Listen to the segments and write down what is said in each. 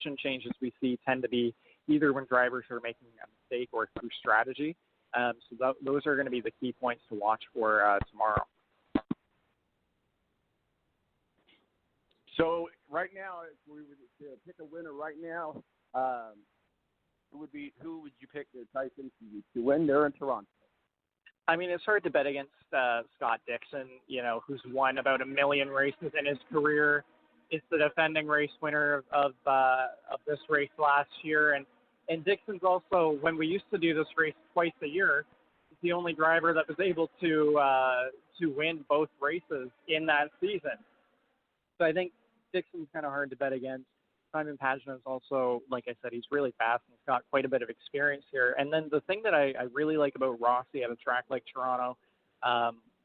changes we see tend to be either when drivers are making a mistake or through strategy. So those are going to be the key points to watch for tomorrow. So right now, if we were to pick a winner right now, who would you pick, Tyson, to win there in Toronto? I mean, it's hard to bet against Scott Dixon, who's won about 1 million races in his career. Is the defending race winner of this race last year. And Dixon's also, when we used to do this race twice a year, he's the only driver that was able to win both races in that season. So I think Dixon's kind of hard to bet against. Simon Pagenaud's also, like I said, he's really fast and he's got quite a bit of experience here. And then the thing that I really like about Rossi at a track like Toronto,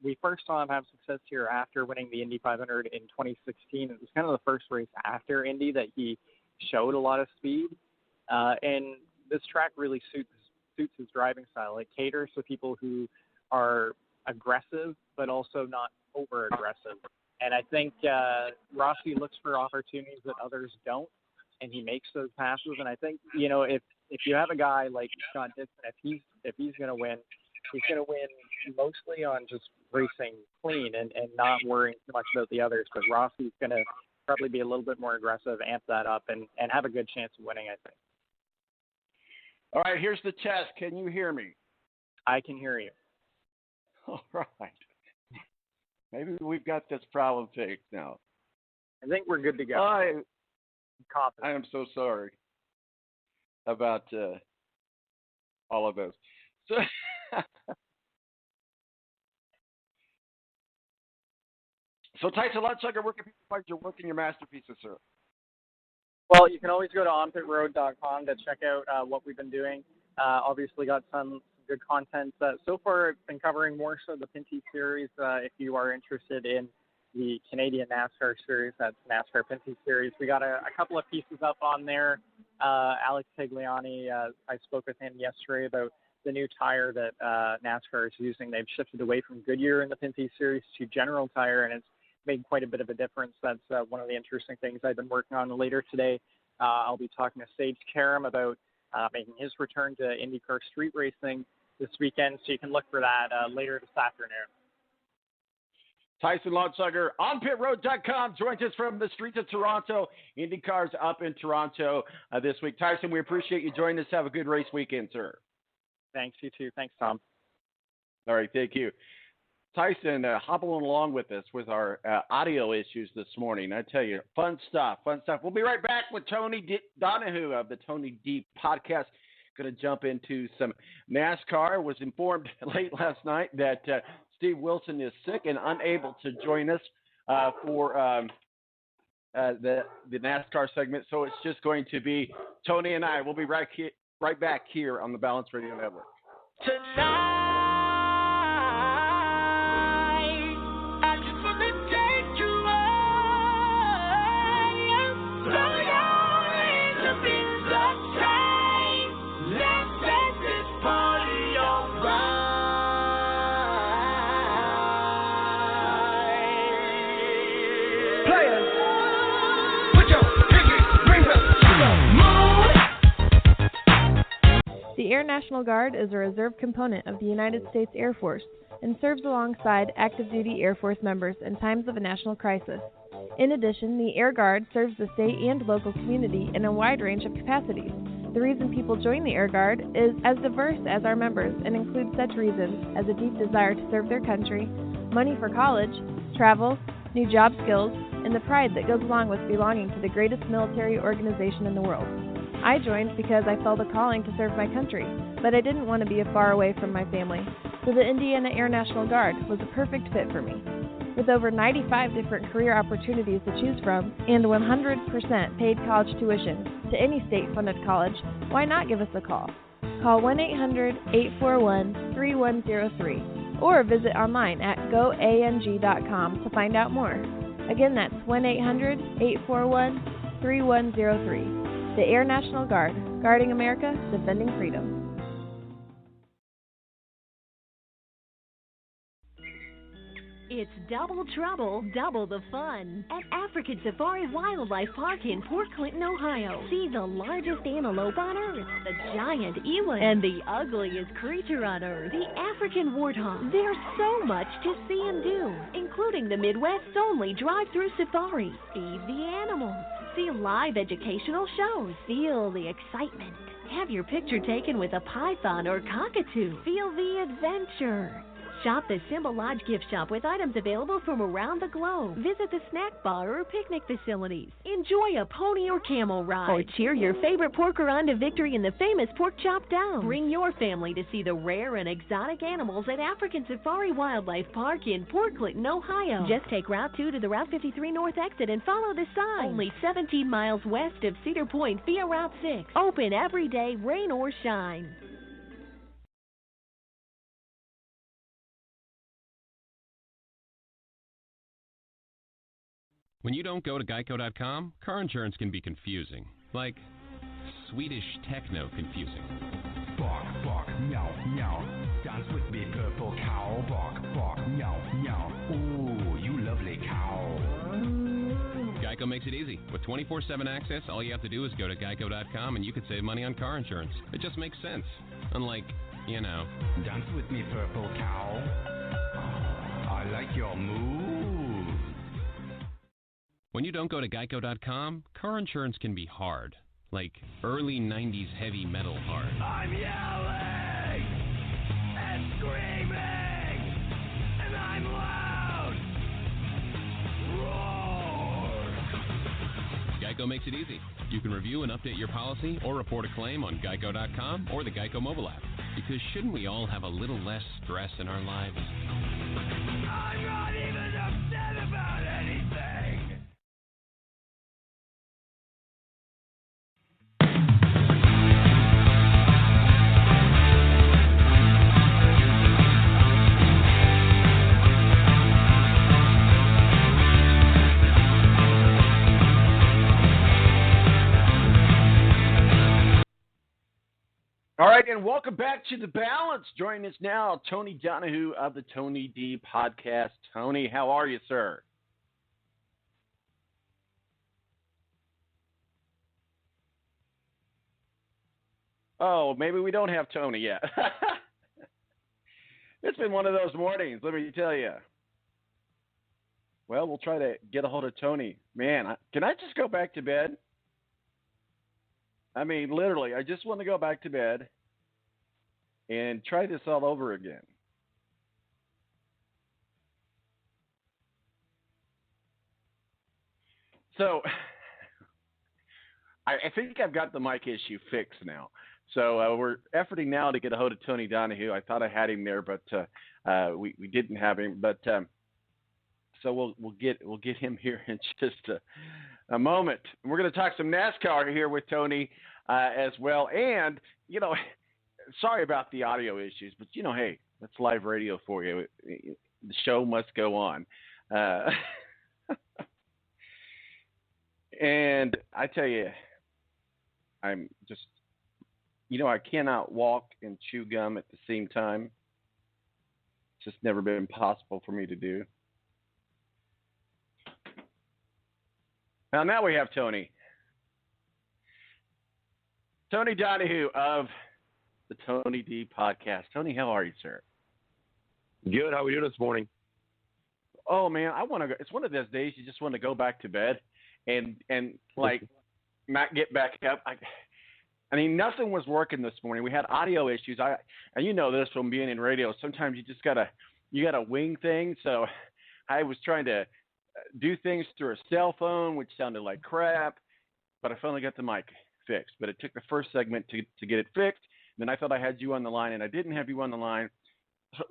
we first saw him have success here after winning the Indy 500 in 2016. It was kind of the first race after Indy that he showed a lot of speed. And this track really suits his driving style. It caters to people who are aggressive, but also not over-aggressive. And I think Rossi looks for opportunities that others don't, and he makes those passes. And I think, if you have a guy like Scott Dixon, if he's going to win, he's going to win mostly on just racing clean and not worrying too much about the others. But Rossi's going to probably be a little bit more aggressive, amp that up, and have a good chance of winning, I think. All right, here's the test. Can you hear me? I can hear you. All right. Maybe we've got this problem fixed now. I think we're good to go. I am so sorry about all of this. So, Tyson Lautenschlager, where can people find your work and your masterpieces, sir? Well, you can always go to onpitroad.com to check out what we've been doing. Obviously got some good content. So far, I've been covering more so the Pinty Series. If you are interested in the Canadian NASCAR Series, that's NASCAR Pinty Series. We got a couple of pieces up on there. Alex Tagliani, I spoke with him yesterday about the new tire that NASCAR is using. They've shifted away from Goodyear in the Pinty Series to General Tire, and it's made quite a bit of a difference. That's one of the interesting things I've been working on. Later today, I'll be talking to Sage Karam about making his return to IndyCar street racing this weekend, so you can look for that later this afternoon. Tyson Lautenschlager on pitroad.com joins us from the streets of Toronto. IndyCar's up in Toronto this week. Tyson, we appreciate you joining us. Have a good race weekend, sir. Thanks, you too. Thanks, Tom. All right, thank you. Tyson, hobbling along with us with our audio issues this morning. I tell you, fun stuff. We'll be right back with Tony Donouhue of the Tony D podcast. Going to jump into some NASCAR. Was informed late last night that Steve Wilson is sick and unable to join us for the NASCAR segment. So it's just going to be Tony and I. We'll be right back here on the Balance Radio Network. Tonight. The Air National Guard is a reserve component of the United States Air Force and serves alongside active-duty Air Force members in times of a national crisis. In addition, the Air Guard serves the state and local community in a wide range of capacities. The reason people join the Air Guard is as diverse as our members and includes such reasons as a deep desire to serve their country, money for college, travel, new job skills, and the pride that goes along with belonging to the greatest military organization in the world. I joined because I felt a calling to serve my country, but I didn't want to be far away from my family, so the Indiana Air National Guard was a perfect fit for me. With over 95 different career opportunities to choose from and 100% paid college tuition to any state-funded college, why not give us a call? Call 1-800-841-3103 or visit online at goang.com to find out more. Again, that's 1-800-841-3103. The Air National Guard, guarding America, defending freedom. It's double trouble, double the fun at African Safari Wildlife Park in Port Clinton, Ohio. See the largest antelope on Earth, the giant eland, and the ugliest creature on Earth, the African warthog. There's so much to see and do, including the Midwest's only drive-through safari. Feed the animals, see live educational shows, feel the excitement, have your picture taken with a python or cockatoo, feel the adventure. Shop the Simba Lodge gift shop with items available from around the globe. Visit the snack bar or picnic facilities. Enjoy a pony or camel ride. Or cheer your favorite porker on to victory in the famous Pork Chop Down. Bring your family to see the rare and exotic animals at African Safari Wildlife Park in Port Clinton, Ohio. Just take Route 2 to the Route 53 North exit and follow the sign. Only 17 miles west of Cedar Point via Route 6. Open every day, rain or shine. When you don't go to Geico.com, car insurance can be confusing. Like Swedish techno confusing. Bark, bark, meow, meow. Dance with me, purple cow. Bark, bark, meow, meow. Ooh, you lovely cow. Geico makes it easy. With 24/7 access, all you have to do is go to Geico.com and you could save money on car insurance. It just makes sense. Unlike, Dance with me, purple cow. I like your moves. When you don't go to Geico.com, car insurance can be hard. Like early 90s heavy metal hard. I'm yelling and screaming and I'm loud. Roar. Geico makes it easy. You can review and update your policy or report a claim on Geico.com or the Geico mobile app. Because shouldn't we all have a little less stress in our lives? I'm not even upset about anything. All right, and welcome back to The Balance. Joining us now, Tony Donouhue of the Tony D Podcast. Tony, how are you, sir? Oh, maybe we don't have Tony yet. It's been one of those mornings, let me tell you. Well, we'll try to get a hold of Tony. Man, can I just go back to bed? I mean, literally, I just want to go back to bed and try this all over again. So, I think I've got the mic issue fixed now. So we're efforting now to get a hold of Tony Donouhue. I thought I had him there, but we didn't have him. But so we'll get him here in just a moment. We're going to talk some NASCAR here with Tony as well. And, sorry about the audio issues, but, hey, that's live radio for you. The show must go on. And I tell you, I'm just, I cannot walk and chew gum at the same time. It's just never been possible for me to do. Now we have Tony. Tony Donouhue of the Tony D Podcast. Tony, how are you, sir? Good. How are we doing this morning? Oh, man, I want to go. It's one of those days you just want to go back to bed and like not get back up. I mean, nothing was working this morning. We had audio issues. And you know this from being in radio. Sometimes you just gotta wing things. So I was trying to do things through a cell phone, which sounded like crap. But I finally got the mic fixed. But it took the first segment to get it fixed. And then I thought I had you on the line, and I didn't have you on the line.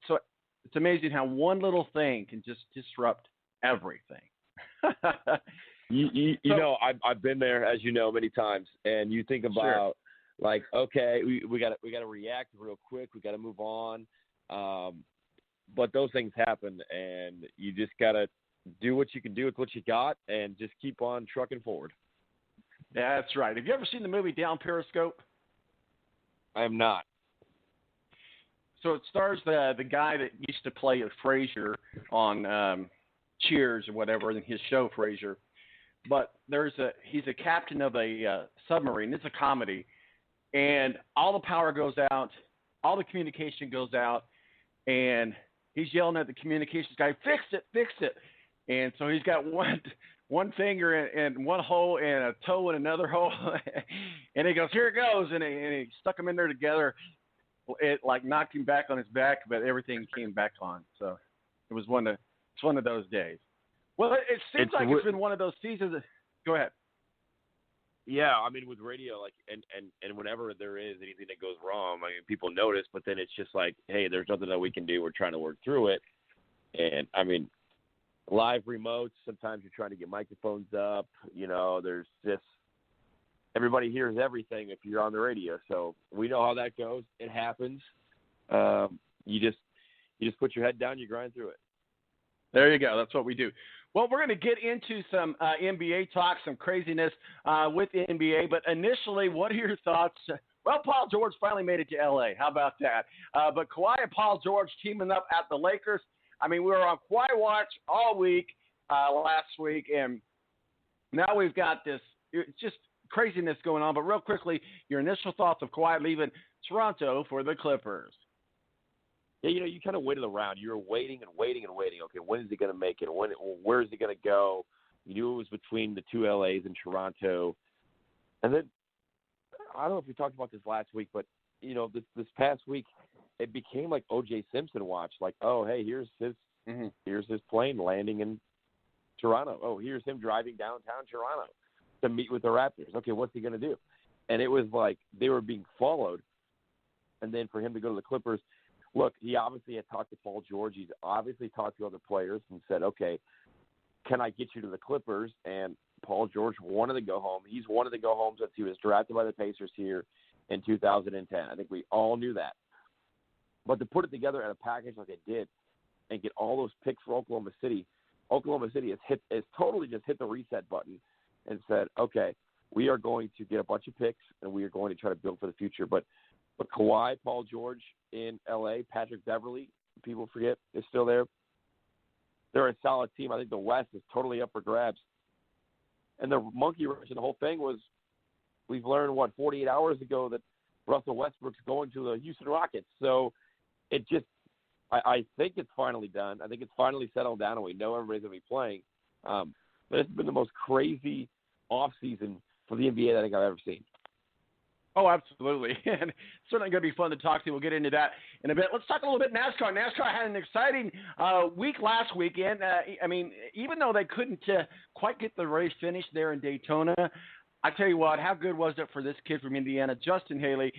So it's amazing how one little thing can just disrupt everything. You know, I've been there, as you know, many times, and you think about like, okay, we got to react real quick, we got to move on, but those things happen, and you just got to do what you can do with what you got, and just keep on trucking forward. That's right. Have you ever seen the movie Down Periscope? I have not. So it stars the guy that used to play with Frasier on Cheers or whatever in his show Frasier. But he's a captain of a submarine. It's a comedy, and all the power goes out, all the communication goes out, and he's yelling at the communications guy, "Fix it, fix it!" And so he's got one finger in one hole and a toe in another hole, and he goes, "Here it goes," and he stuck them in there together. It like knocked him back on his back, but everything came back on. So it was one of those days. Well, it seems like it's been one of those seasons. Go ahead. Yeah, I mean, with radio, like, and whenever there is anything that goes wrong, I mean, people notice, but then it's just like, hey, there's nothing that we can do. We're trying to work through it. And, I mean, live remotes, sometimes you're trying to get microphones up. You know, there's just everybody hears everything if you're on the radio. So we know how that goes. It happens. You just put your head down, you grind through it. There you go. That's what we do. Well, we're going to get into some NBA talk, some craziness with the NBA. But initially, what are your thoughts? Well, Paul George finally made it to L.A. How about that? But Kawhi and Paul George teaming up at the Lakers. I mean, we were on Kawhi watch all week last week, and now we've got this just craziness going on. But real quickly, your initial thoughts of Kawhi leaving Toronto for the Clippers. Yeah, you know, you kind of waited around. You were waiting and waiting and waiting. Okay, when is he going to make it? Where is he going to go? You knew it was between the two LAs and Toronto. And then, I don't know if we talked about this last week, but, you know, this past week, it became like O.J. Simpson watch. Like, oh, hey, here's his plane landing in Toronto. Oh, here's him driving downtown Toronto to meet with the Raptors. Okay, what's he going to do? And it was like they were being followed. And then for him to go to the Clippers, look, he obviously had talked to Paul George. He's obviously talked to other players and said, okay, can I get you to the Clippers? And Paul George wanted to go home. He's wanted to go home since he was drafted by the Pacers here in 2010. I think we all knew that. But to put it together in a package like they did and get all those picks for Oklahoma City has totally just hit the reset button and said, okay, we are going to get a bunch of picks and we are going to try to build for the future. But Kawhi, Paul George in L.A., Patrick Beverley, people forget, is still there. They're a solid team. I think the West is totally up for grabs. And the monkey wrench in the whole thing was we've learned, 48 hours ago that Russell Westbrook's going to the Houston Rockets. So it just I think it's finally done. I think it's finally settled down, and we know everybody's going to be playing. But it's been the most crazy offseason for the NBA that I think I've ever seen. Oh, absolutely. And it's certainly going to be fun to talk to. We'll get into that in a bit. Let's talk a little bit NASCAR. NASCAR had an exciting week last weekend. I mean, even though they couldn't quite get the race finished there in Daytona, I tell you what, how good was it for this kid from Indiana, Justin Haley,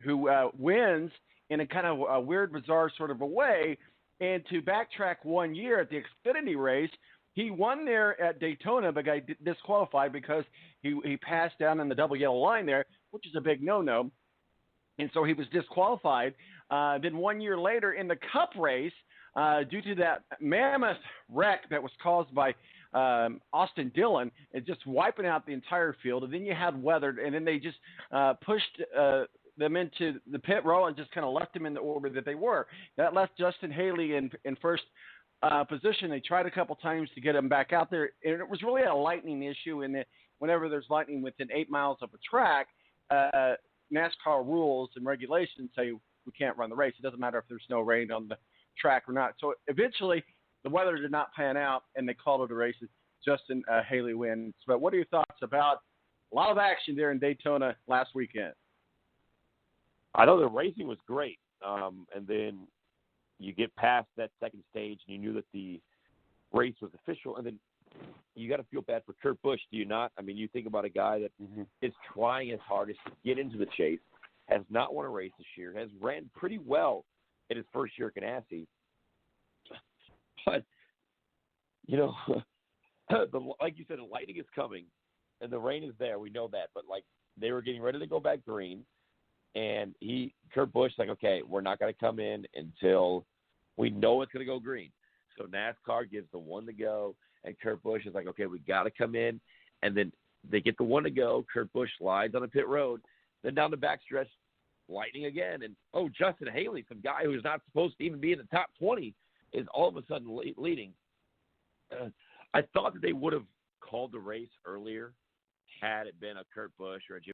who wins in a kind of a weird, bizarre sort of a way. And to backtrack 1 year at the Xfinity race, he won there at Daytona, but got disqualified because he passed down in the double yellow line there, which is a big no-no. And so he was disqualified. Then 1 year later in the Cup race, due to that mammoth wreck that was caused by Austin Dillon, it just wiping out the entire field. And then you had weather, and then they just pushed them into the pit row and just kind of left them in the order that they were. That left Justin Haley in first position. They tried a couple times to get him back out there, and it was really a lightning issue. And whenever there's lightning within 8 miles of a track, NASCAR rules and regulations say we can't run the race. It doesn't matter if there's no rain on the track or not. So eventually, the weather did not pan out, and they called it a race. Justin Haley wins. But what are your thoughts about a lot of action there in Daytona last weekend? I know the racing was great, and then you get past that second stage, and you knew that the race was official, and then you got to feel bad for Kurt Busch, do you not? I mean, you think about a guy that is trying his hardest to get into the chase, has not won a race this year, has ran pretty well in his first year at Ganassi. But, you know, like you said, the lightning is coming, and the rain is there. We know that. But, like, they were getting ready to go back green, and Kurt Busch, like, okay, we're not going to come in until we know it's going to go green. So NASCAR gives the one to go, and Kurt Busch is like, okay, we got to come in. And then they get the one to go. Kurt Busch slides on the pit road. Then down the backstretch, lightning again. And, Justin Haley, some guy who's not supposed to even be in the top 20, is all of a sudden leading. I thought that they would have called the race earlier had it been a Kurt Busch or a Jim